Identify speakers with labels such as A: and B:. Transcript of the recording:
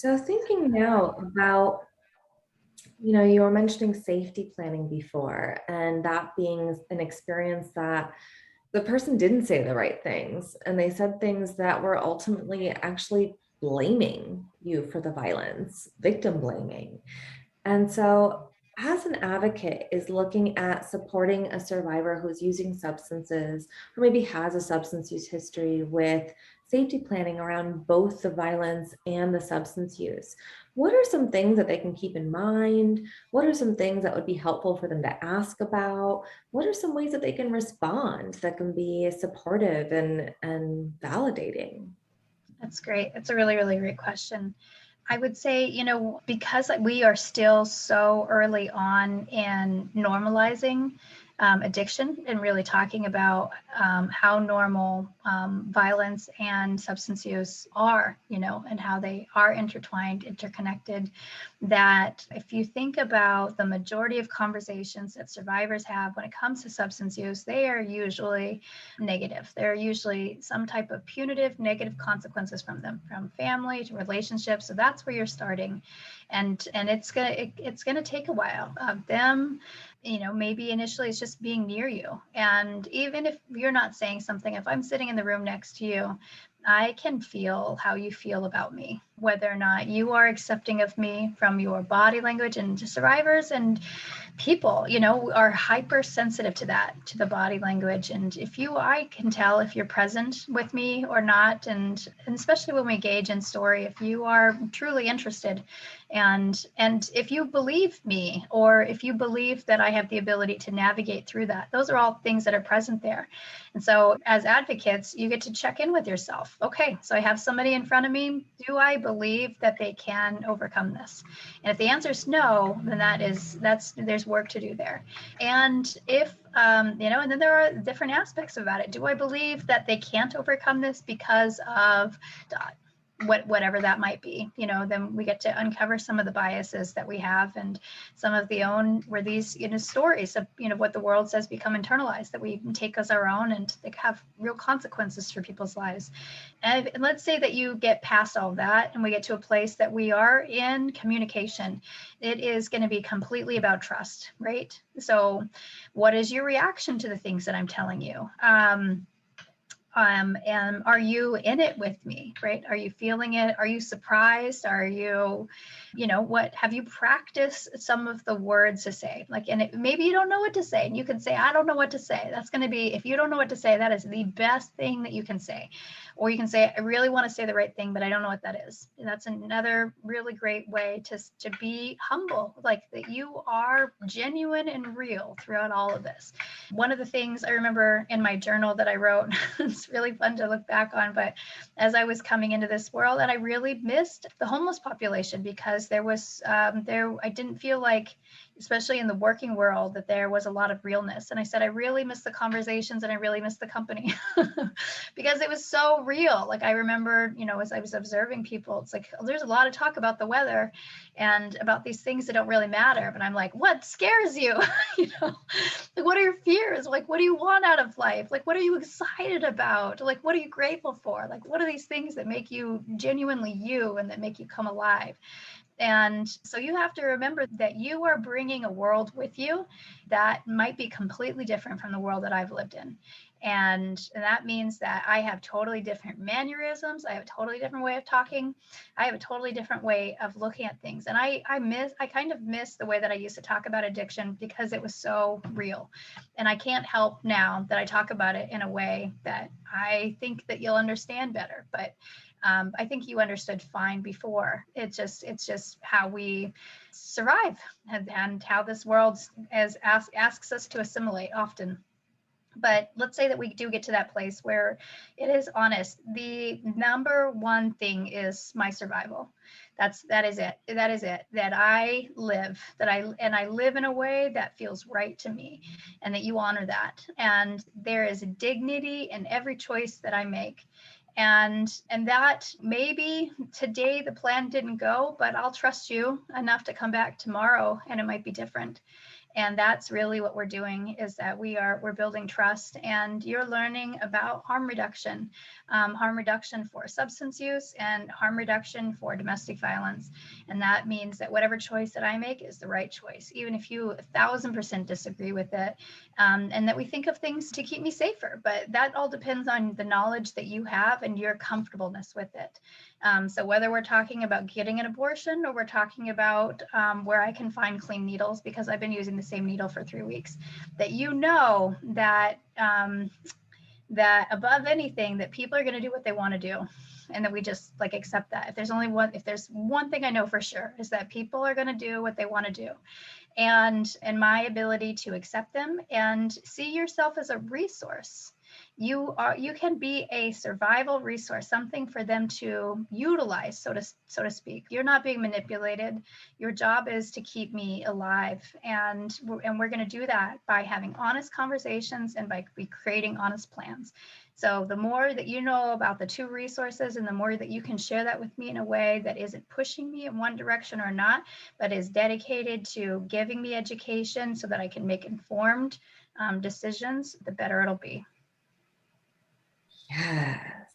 A: So thinking now about, you were mentioning safety planning before, and that being an experience that the person didn't say the right things, and they said things that were ultimately actually blaming you for the violence, victim blaming. And so, as an advocate is looking at supporting a survivor who's using substances or maybe has a substance use history with safety planning around both the violence and the substance use. What are some things that they can keep in mind? What are some things that would be helpful for them to ask about? What are some ways that they can respond that can be supportive and validating?
B: That's great. That's a really, really great question. I would say, because we are still so early on in normalizing addiction and really talking about how normal violence and substance use are, and how they are intertwined, interconnected, that if you think about the majority of conversations that survivors have when it comes to substance use, they are usually negative. There are usually some type of punitive negative consequences from them, from family to relationships. So that's where you're starting. And it's gonna take a while of them, maybe initially it's just being near you. And even if you're not saying something, if I'm sitting in the room next to you, I can feel how you feel about me, whether or not you are accepting of me from your body language. And survivors and people, are hypersensitive to that, to the body language. And I can tell if you're present with me or not. And especially when we engage in story, if you are truly interested and if you believe me, or if you believe that I have the ability to navigate through that, those are all things that are present there. And so as advocates, you get to check in with yourself. Okay, so I have somebody in front of me. Do I believe that they can overcome this? And if the answer is no, then there's work to do there. And if, and then there are different aspects about it. Do I believe that they can't overcome this because of whatever that might be, then we get to uncover some of the biases that we have, and some of where these, stories of, what the world says become internalized, that we take as our own, and they have real consequences for people's lives. And let's say that you get past all of that and we get to a place that we are in communication. It is going to be completely about trust, right? So what is your reaction to the things that I'm telling you? And are you in it with me, right? Are you feeling it? Are you surprised? Are you, what have you practiced some of the words to say? Like, and maybe you don't know what to say, and you can say, I don't know what to say. That's going to be, if you don't know what to say, that is the best thing that you can say. Or you can say, I really want to say the right thing, but I don't know what that is. And that's another really great way to be humble, like that you are genuine and real throughout all of this. One of the things I remember in my journal that I wrote, it's really fun to look back on, but as I was coming into this world, and I really missed the homeless population, because there was, I didn't feel like, especially in the working world, that there was a lot of realness. And I said, I really miss the conversations, and I really miss the company because it was so real. Like I remember, as I was observing people, it's like, there's a lot of talk about the weather and about these things that don't really matter. But I'm like, what scares you? Like, what are your fears? Like, what do you want out of life? Like, what are you excited about? Like, what are you grateful for? Like, what are these things that make you genuinely you and that make you come alive? And so you have to remember that you are bringing a world with you that might be completely different from the world that I've lived in. And that means that I have totally different mannerisms. I have a totally different way of talking. I have a totally different way of looking at things. And I kind of miss the way that I used to talk about addiction, because it was so real. And I can't help now that I talk about it in a way that I think that you'll understand better. But I think you understood fine before. It's just how we survive, and how this world asks us to assimilate often. But let's say that we do get to that place where it is honest. The number one thing is my survival. That is it. That I live, and I live in a way that feels right to me, and that you honor that. And there is dignity in every choice that I make. And that maybe today the plan didn't go, but I'll trust you enough to come back tomorrow and it might be different. And that's really what we're doing, is that we're building trust, and you're learning about harm reduction for substance use and harm reduction for domestic violence. And that means that whatever choice that I make is the right choice, even if you 1,000% disagree with it, and that we think of things to keep me safer. But that all depends on the knowledge that you have and your comfortableness with it. So whether we're talking about getting an abortion, or we're talking about where I can find clean needles because I've been using the same needle for 3 weeks, that that above anything, that people are going to do what they want to do, and that we just like accept that. If there's one thing I know for sure, is that people are going to do what they want to do, and my ability to accept them and see yourself as a resource. You can be a survival resource, something for them to utilize, so to speak. You're not being manipulated. Your job is to keep me alive, and we're going to do that by having honest conversations and by creating honest plans. So the more that you know about the two resources, and the more that you can share that with me in a way that isn't pushing me in one direction or not, but is dedicated to giving me education so that I can make informed decisions, the better it'll be.
A: Yes.